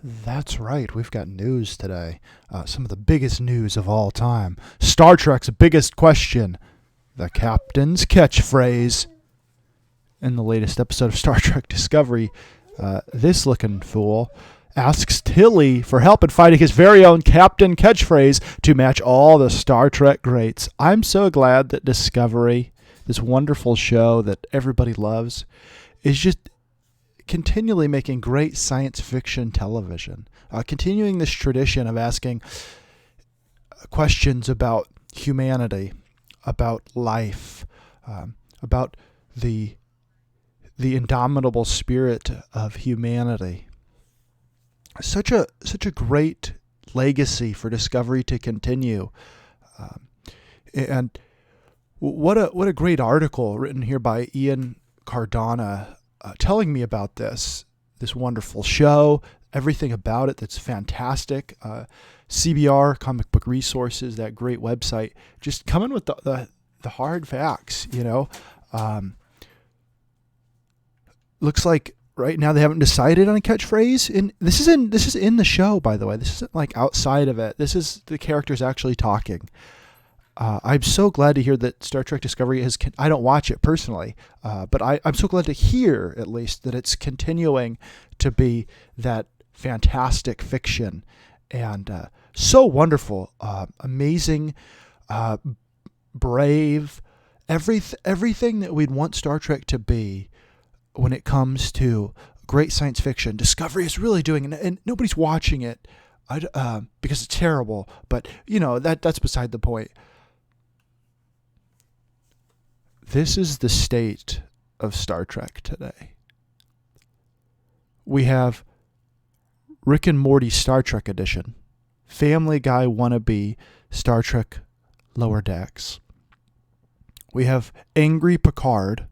That's right. We've got news today. Some of the biggest news of all time. Star Trek's biggest question. The captain's catchphrase. In the latest episode of Star Trek Discovery, this looking fool asks Tilly for help in finding his very own captain catchphrase to match all the Star Trek greats. I'm so glad that Discovery, this wonderful show that everybody loves, is just continually making great science fiction television, continuing this tradition of asking questions about humanity, about life, about the indomitable spirit of humanity. Such a great legacy for Discovery to continue, and what a great article written here by Ian Cardona. Telling me about this wonderful show, everything about it that's fantastic. CBR, Comic Book Resources, that great website, just coming with the hard facts, Looks like right now they haven't decided on a catchphrase. And this is in the show, by the way. This isn't like outside of it. This is the characters actually talking. I'm so glad to hear that Star Trek Discovery has. I don't watch it personally, but I'm so glad to hear at least that it's continuing to be that fantastic fiction and so wonderful, amazing, brave, everything that we'd want Star Trek to be when it comes to great science fiction. Discovery is really doing, and nobody's watching it because it's terrible. But that's beside the point. This is the state of Star Trek today. We have Rick and Morty Star Trek edition, Family Guy wannabe Star Trek Lower Decks. We have Angry Picard,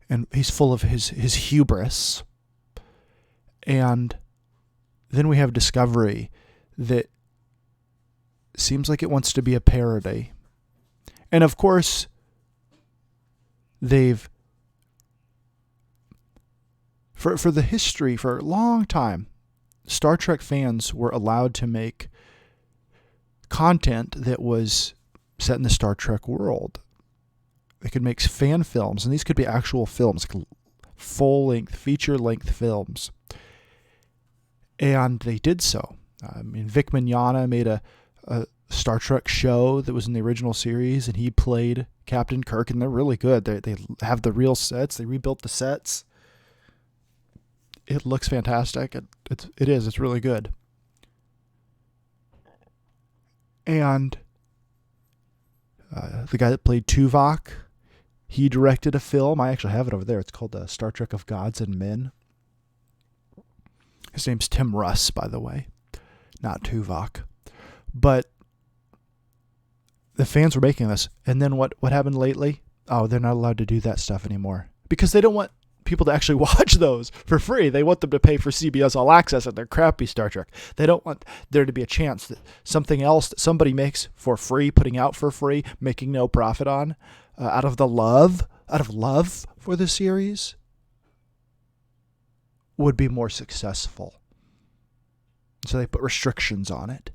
and he's full of his hubris. And then we have Discovery that seems like it wants to be a parody. And of course, they've, for the history, for a long time, Star Trek fans were allowed to make content that was set in the Star Trek world. They could make fan films, and these could be actual films, full-length, feature-length films. And they did so. Vic Mignogna made a Star Trek show that was in the original series, and he played Captain Kirk, and they're really good. They have the real sets. They rebuilt the sets. It looks fantastic. It's really good. And the guy that played Tuvok, he directed a film. I actually have it over there. It's called Star Trek of Gods and Men. His name's Tim Russ, by the way, not Tuvok. But the fans were making this. And then what happened lately? Oh, they're not allowed to do that stuff anymore because they don't want people to actually watch those for free. They want them to pay for CBS All Access and their crappy Star Trek. They don't want there to be a chance that something else that somebody makes for free, putting out for free, making no profit on, out of love for the series, would be more successful. So they put restrictions on it.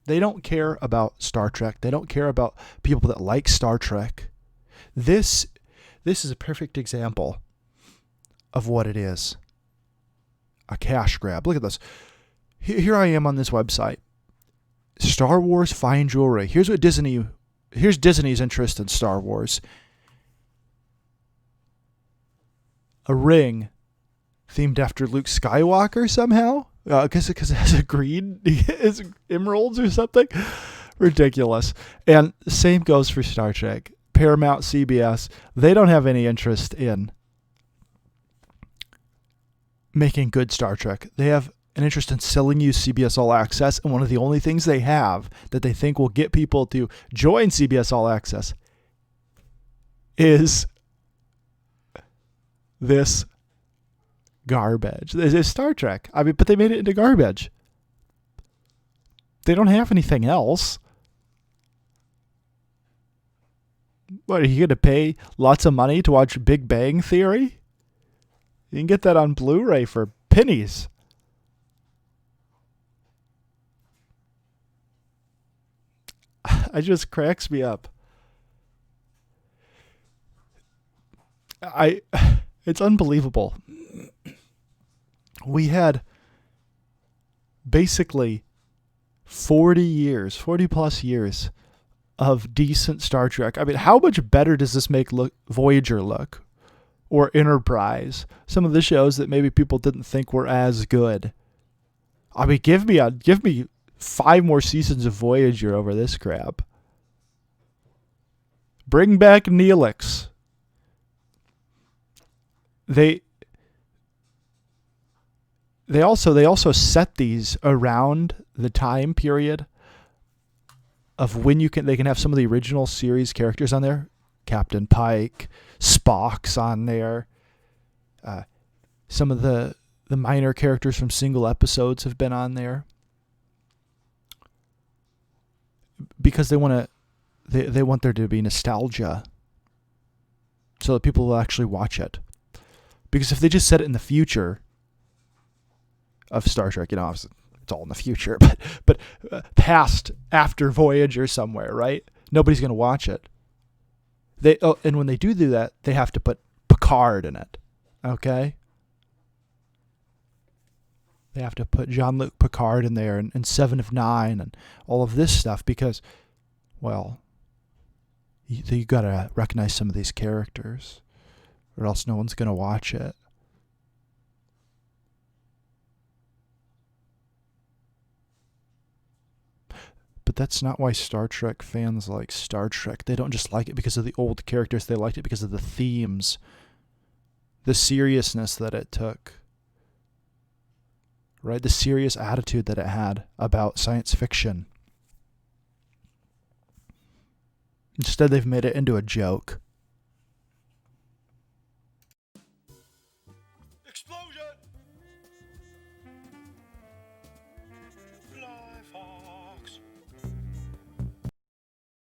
They don't care about Star Trek. They don't care about people that like Star Trek. This is a perfect example of what it is. A cash grab. Look at this. Here I am on this website. Star Wars fine jewelry. Here's Disney's interest in Star Wars. A ring themed after Luke Skywalker somehow. Because it has a green emeralds or something. Ridiculous. And the same goes for Star Trek. Paramount, CBS, they don't have any interest in making good Star Trek. They have an interest in selling you CBS All Access, and one of the only things they have that they think will get people to join CBS All Access is this garbage. This is Star Trek. But they made it into garbage. They don't have anything else. What, are you going to pay lots of money to watch Big Bang Theory? You can get that on Blu-ray for pennies. It just cracks me up. It's unbelievable. We had basically 40 plus years of decent Star Trek. I mean, how much better does this make Voyager look? Or Enterprise? Some of the shows that maybe people didn't think were as good. I mean, give me 5 more seasons of Voyager over this crap. Bring back Neelix. They also set these around the time period of when they can have some of the original series characters on there. Captain Pike, Spock's on there. Some of the minor characters from single episodes have been on there because they want there to be nostalgia, so that people will actually watch it. Because if they just set it in the future of Star Trek, obviously it's all in the future, but past, after Voyager somewhere, right? Nobody's going to watch it. And when they do that, they have to put Picard in it, okay? They have to put Jean-Luc Picard in there and 7 of 9 and all of this stuff because, well, you got to recognize some of these characters or else no one's going to watch it. But that's not why Star Trek fans like Star Trek. They don't just like it because of the old characters. They liked it because of the themes, the seriousness that it took, right? The serious attitude that it had about science fiction. Instead, they've made it into a joke.